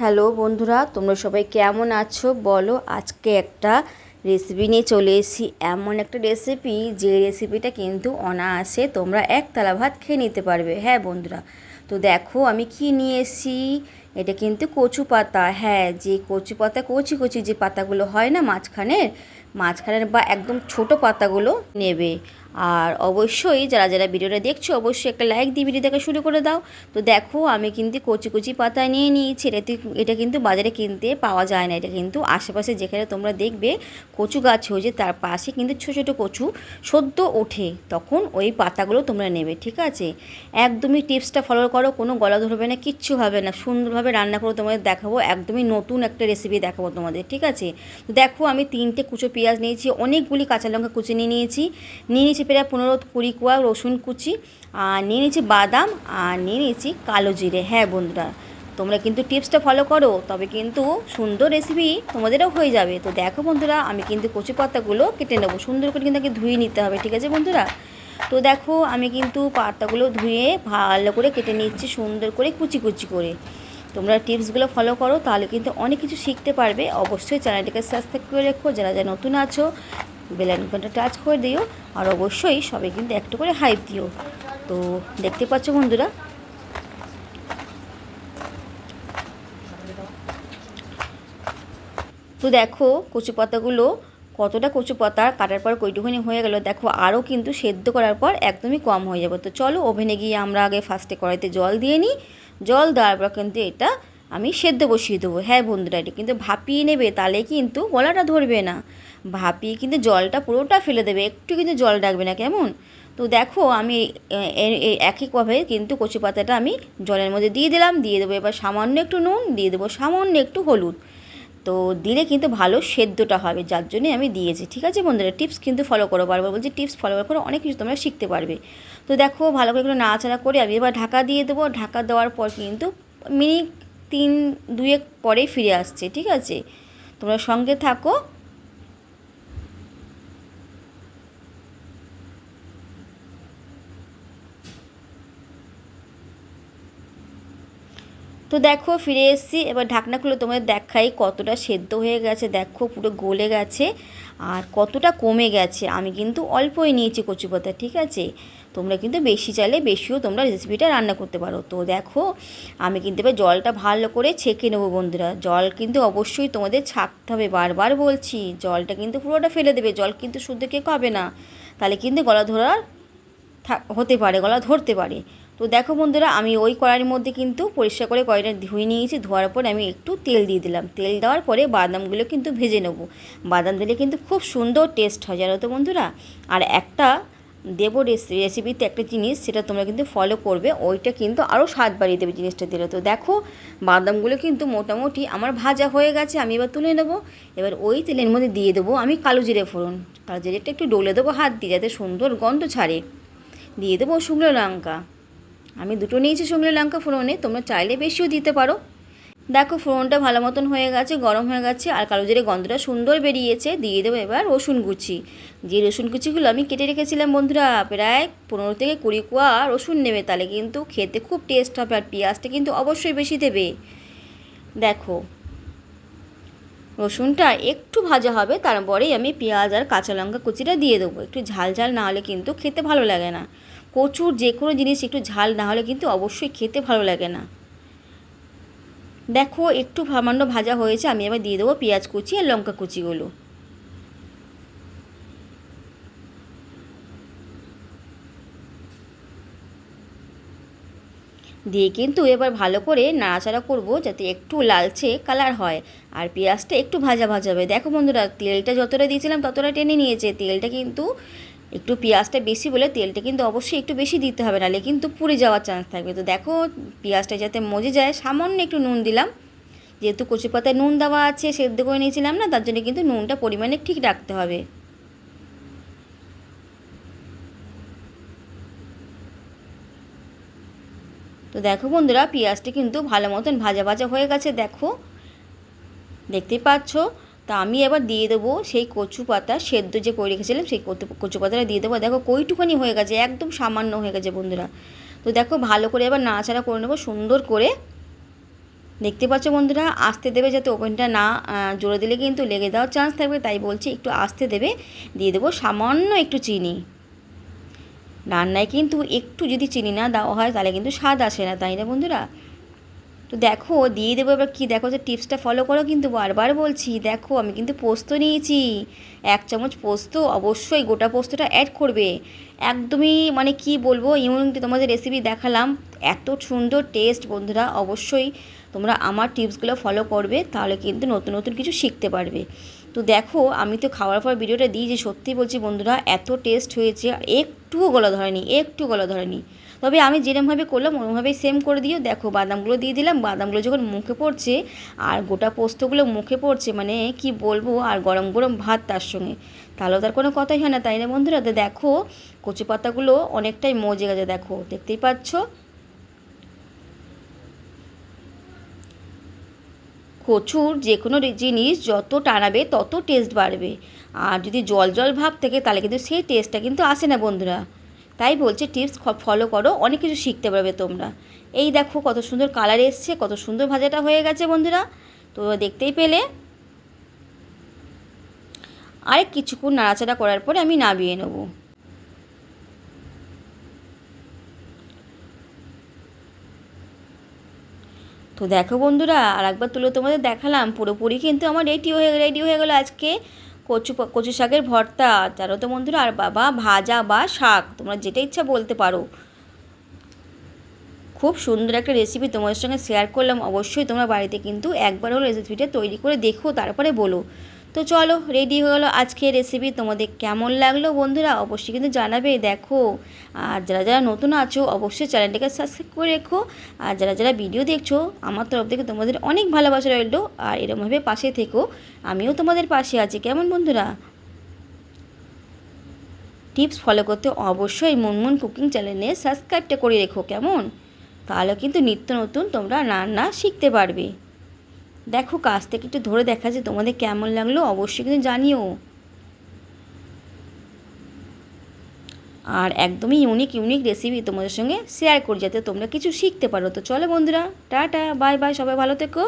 Hello বন্ধুরা, তোমরা সবাই কেমন আছো বলো। আজকে একটা রেসিপি নিয়ে চলে এসেছি, এমন একটা রেসিপি যে রেসিপিটা কিন্তু অনায়াসে তোমরা এক থালা ভাত খেয়ে নিতে পারবে। হ্যাঁ বন্ধুরা, তো দেখো আমি কি নিয়ে এসেছি। এটা কিন্তু কচু পাতা। হ্যাঁ, যে কচু পাতা কচি কচি যে পাতাগুলো হয় না মাঝখানের বা একদম ছোট পাতাগুলো নেবে। আর অবশ্যই যারা যারা ভিডিওটা দেখছো অবশ্যই একটা লাইক দিয়ে ভিডিও দেখা শুরু করে দাও। তো দেখো আমি কিন্তু কচি কচি পাতা নিয়ে নিয়েছি। এটা কিন্তু বাজারে কিনতে পাওয়া যায় না। এটা কিন্তু আশেপাশে যেখানে তোমরা দেখবে কচু গাছ হয়েছে তার পাশে কিন্তু ছোটো ছোটো কচু সদ্য ওঠে, তখন ওই পাতাগুলো তোমরা নেবে। ঠিক আছে, একদমই টিপসটা ফলো করো, কোনো গলা ধরবে না, কিচ্ছু হবে না। সুন্দরভাবে রান্না করে তোমাদের দেখাবো, একদমই নতুন একটা রেসিপি দেখাবো তোমাদের। ঠিক আছে, তো দেখো আমি 3টে কুচো পেঁয়াজ নিয়েছি, অনেকগুলি কাঁচা লঙ্কা কুচি নিয়েছি প্রায় 15-20 কোয়া রসুন কুচি, আর নিয়ে নিয়েছি বাদাম, আর নিয়ে নিয়েছি কালো জিরে। হ্যাঁ বন্ধুরা, তোমরা কিন্তু টিপসটা ফলো করো, তবে কিন্তু সুন্দর রেসিপি তোমাদেরও হয়ে যাবে। তো দেখো বন্ধুরা, আমি কিন্তু কচি পাতাগুলো কেটে নেবো, সুন্দর করে কিন্তু আগে ধুয়ে নিতে হবে। ঠিক আছে বন্ধুরা, তো দেখো আমি কিন্তু পাতাগুলো ধুয়ে ভালো করে কেটে নিচ্ছি, সুন্দর করে কুচি কুচি করে। তোমরা টিপসগুলো ফলো করো, তাহলে কিন্তু অনেক কিছু শিখতে পারবে। অবশ্যই চ্যানেলটিকে সাবস্ক্রাইব করে রেখো, যারা যারা নতুন আছো বেল আইকনটা টাচ করে দিও, আর অবশ্যই সবাই কিন্তু একটু করে হাইপ দিও। তো দেখতে পাচ্ছ বন্ধুরা, তো দেখো কচু পাতাগুলো কতটা কচু পাতা কাটার পর কইটুখানি হয়ে গেল। দেখো আরও কিন্তু সেদ্ধ করার পর একদমই কম হয়ে যাবে। তো চলো ওভেনে গিয়ে আমরা আগে ফার্স্টে কড়াইতে জল দিয়ে নিই। জল দেওয়ার পর কিন্তু এটা আমি সেদ্ধ বসিয়ে দেবো। হ্যাঁ বন্ধুরা, এটা কিন্তু ভাপিয়ে নেবে, তাহলে কিন্তু গলাটা ধরবে না। ভাপিয়ে কিন্তু জলটা পুরোটা ফেলে দেবে, একটু কিন্তু জল রাখবে না, কেমন। তো দেখো আমি একইভাবে কিন্তু কচু পাতাটা আমি জলের মধ্যে দিয়ে দিলাম। দিয়ে দেবো এবার সামান্য একটু নুন, দিয়ে দেবো সামান্য একটু হলুদ। তো দিলে কিন্তু ভালো সেদ্ধটা হবে, যার জন্যই আমি দিয়েছি। ঠিক আছে বন্ধুরা, টিপস কিন্তু ফলো করো, বারবার বলছি টিপস ফলো করে অনেক কিছু তোমরা শিখতে পারবে। তো দেখো ভালো করে একটু নাড়াচাড়া করে আমি এবার ঢাকা দিয়ে দেবো। ঢাকা দেওয়ার পর কিন্তু মিনিট 3-2 পরেই ফিরে আসছে। ঠিক আছে, তোমরা সঙ্গে থাকো। তো দেখো ফিরে এসেছি, এবার ঢাকনা খুলে তোমাদের দেখাই কতটা সেদ্ধ হয়ে গেছে। দেখো পুরো গলে গেছে আর কতটা কমে গেছে। আমি কিন্তু অল্পই নিয়েছি কচু পাতা। ঠিক আছে, তোমরা কিন্তু বেশি চাইলে বেশিও তোমরা রেসিপিটা রান্না করতে পারো। তো দেখো আমি কিন্তু এবার জলটা ভালো করে ছেঁকে নেবো বন্ধুরা। জল কিন্তু অবশ্যই তোমাদের ছাঁকতে হবে, বারবার বলছি জলটা কিন্তু পুরোটা ফেলে দেবে। জল কিন্তু শুদ্ধ কেউ খাবে না, তাহলে কিন্তু গলা ধরার হতে পারে, গলা ধরতে পারে। তো দেখো বন্ধুরা, আমি ওই কড়াইয়ের মধ্যে কিন্তু পরিষ্কার করে কড়াইটা ধুয়ে নিয়েছি। ধোয়ার পরে আমি একটু তেল দিয়ে দিলাম। তেল দেওয়ার পরে বাদামগুলো কিন্তু ভেজে নেবো। বাদাম দিলে কিন্তু খুব সুন্দর টেস্ট হয়, জানো তো বন্ধুরা। আর একটা দেবো রেসিপিতে একটা জিনিস, সেটা তোমরা কিন্তু ফলো করবে, ওইটা কিন্তু আরও স্বাদ বাড়িয়ে দেবে জিনিসটা দিলে। তো দেখো বাদামগুলো কিন্তু মোটামুটি আমার ভাজা হয়ে গেছে, আমি এবার তুলে নেবো। এবার ওই তেলের মধ্যে দিয়ে দেবো আমি কালো জিরে ফোড়ন। কালো জিরেটা একটু ডলে দেবো হাত দিয়ে, যাতে সুন্দর গন্ধ ছাড়ে। দিয়ে দেবো শুকনো লঙ্কা, আমি 2টো নিয়েছি শুকনো লঙ্কা ফোড়নে, তোমরা চাইলে বেশিও দিতে পারো। দেখো ফোড়নটা ভালো মতন হয়ে গেছে, গরম হয়ে গেছে, আর কালো জিরে গন্ধটা সুন্দর বেরিয়েছে। দিয়ে দেবো এবার রসুন কুচি। যে রসুন কুচিগুলো আমি কেটে রেখেছিলাম বন্ধুরা, প্রায় 15-20 কোয়া রসুন নেবে, তাহলে কিন্তু খেতে খুব টেস্ট হবে। আর পেঁয়াজটা কিন্তু অবশ্যই বেশি দেবে। দেখো রসুনটা একটু ভাজা হবে, তারপরেই আমি পেঁয়াজ আর কাঁচা লঙ্কা কুচিটা দিয়ে দেবো। একটু ঝাল ঝাল না হলে কিন্তু খেতে ভালো লাগে না। কচুর যে কোনো জিনিস একটু ঝাল না হলে কিন্তু অবশ্যই খেতে ভালো লাগে না। দেখো একটু সামান্য ভাজা হয়েছে, আমি এবার দিয়ে দেবো পেঁয়াজ কুচি আর লঙ্কা কুচিগুলো। দিয়ে কিন্তু এবার ভালো করে নাড়াচাড়া করব, যাতে একটু লালচে কালার হয় আর পেঁয়াজটা একটু ভাজা ভাজা হবে। দেখো বন্ধুরা, তেলটা যতটা দিয়েছিলাম ততটা টেনে নিয়েছে। তেলটা কিন্তু একটু পেঁয়াজটা বেশি বলে তেলটা কিন্তু অবশ্যই একটু বেশি দিতে হবে, নাহলে কিন্তু পুড়ে যাওয়ার চান্স থাকবে। তো দেখো পেঁয়াজটা যাতে মজে যায়, সামান্য একটু নুন দিলাম। যেহেতু কচু পাতায় নুন দেওয়া আছে, সেদ্ধ করে নিয়েছিলাম না, তার জন্য কিন্তু নুনটা পরিমাণে ঠিক রাখতে হবে। তো দেখো বন্ধুরা, পেঁয়াজটা কিন্তু ভালো মতন ভাজা ভাজা হয়ে গেছে, দেখো দেখতেই পাচ্ছ। তা আমি এবার দিয়ে দেবো সেই কচু পাতা সেদ্ধ যে করে রেখেছিলাম, সেই কচু পাতাটা দিয়ে দেবো। দেখো কইটুখানি হয়ে গেছে, একদম সামান্য হয়ে গেছে বন্ধুরা। তো দেখো ভালো করে এবার নাড়াচাড়া করে নেবো সুন্দর করে। দেখতে পাচ্ছ বন্ধুরা, আস্তে দেবে যাতে ওভেনটা না জোরে দিলে কিন্তু লেগে যাওয়ার চান্স থাকবে, তাই বলছি একটু আস্তে দেবে। দিয়ে দেবো সামান্য একটু চিনি। রান্নায় কিন্তু একটু যদি চিনি না দেওয়া হয় তাহলে কিন্তু স্বাদ আসে না, তাই না বন্ধুরা? তো দেখো দিয়ে দেবো এবার কি, দেখো যে টিপসটা ফলো করো, কিন্তু বারবার বলছি। দেখো আমি কিন্তু পোস্ত নিয়েছি, 1 চামচ পোস্ত, অবশ্যই গোটা পোস্তটা অ্যাড করবে। একদমই মানে কি বলবো, ইউনিক তোমাদের রেসিপি দেখালাম, এত সুন্দর টেস্ট বন্ধুরা। অবশ্যই তোমরা আমার টিপসগুলো ফলো করবে, তাহলে কিন্তু নতুন নতুন কিছু শিখতে পারবে। তো দেখো আমি তো খাওয়ার পর ভিডিওটা দিই, যে সত্যি বলছি বন্ধুরা এত টেস্ট হয়েছে, একটুও গলা ধরেনি, একটু গলা ধরেনি। তবে আমি যেরমভাবে করলাম ওরমভাবেই সেম করে দিও। দেখো বাদামগুলো দিয়ে দিলাম, বাদামগুলো যখন মুখে পড়ছে আর গোটা পোস্তগুলো মুখে পড়ছে, মানে কি বলবো, আর গরম গরম ভাত তার সঙ্গে, তাহলেও তার কোনো কথাই হয় না, তাই না বন্ধুরা? তো দেখো কচু পাতাগুলো অনেকটাই মজে গেছে, দেখো দেখতেই পাচ্ছ। কচুর যে কোনো জিনিস যত টানাবে তত টেস্ট বাড়বে, আর যদি জল জল ভাব থাকে তাহলে কিন্তু সেই টেস্টটা কিন্তু আসে না বন্ধুরা। তাই বলছে টিপস ফলো করো, অনেক কিছু শিখতে পারবে তোমরা। এই দেখো কত সুন্দর কালার এসছে, কত সুন্দর ভাজাটা হয়ে গেছে বন্ধুরা, তো দেখতেই পেলে। আরেক কিছুক্ষণ নাড়াচাড়া করার পরে আমি নামিয়ে নেবো। তো দেখো বন্ধুরা, আর একবার তুলে তোমাদের দেখালাম, পুরোপুরি কিন্তু আমার রেডি হয়ে গেলো আজকে কচু শাকের ভর্তা, জানো তো বন্ধুরা, আর বাবা ভাজা বা শাক তোমরা যেটা ইচ্ছা বলতে পারো। খুব সুন্দর একটা রেসিপি তোমাদের সঙ্গে শেয়ার করলাম, অবশ্যই তোমরা বাড়িতে কিন্তু একবার হলো রেসিপিটা তৈরি করে দেখো, তারপরে বলো। তো চলো রেডি হয়ে গেলো আজকের রেসিপি, তোমাদের কেমন লাগলো বন্ধুরা অবশ্যই কিন্তু জানাবে। দেখো আর যারা যারা নতুন আছো অবশ্যই চ্যানেলটাকে সাবস্ক্রাইব করে রেখো, আর যারা যারা ভিডিও দেখছো আমার তরফ থেকে তোমাদের অনেক ভালোবাসা রইলো, আর এরকমভাবে পাশে থেকো, আমিও তোমাদের পাশে আছি, কেমন বন্ধুরা? টিপস ফলো করতে অবশ্যই মুনমুন কুকিং চ্যানেলে সাবস্ক্রাইবটা করে রেখো, কেমন? তাহলে কিন্তু নিত্য নতুন তোমরা রান্না শিখতে পারবে। দেখো কাছ থেকে একটু ধরে দেখা যে তোমাদের কেমন লাগলো অবশ্যই কিন্তু জানিও। আর একদমই ইউনিক রেসিপি তোমাদের সঙ্গে শেয়ার করি যাতে তোমরা কিছু শিখতে পারো। তো চলো বন্ধুরা, টাটা বাই বাই, সবাই ভালো থেকো।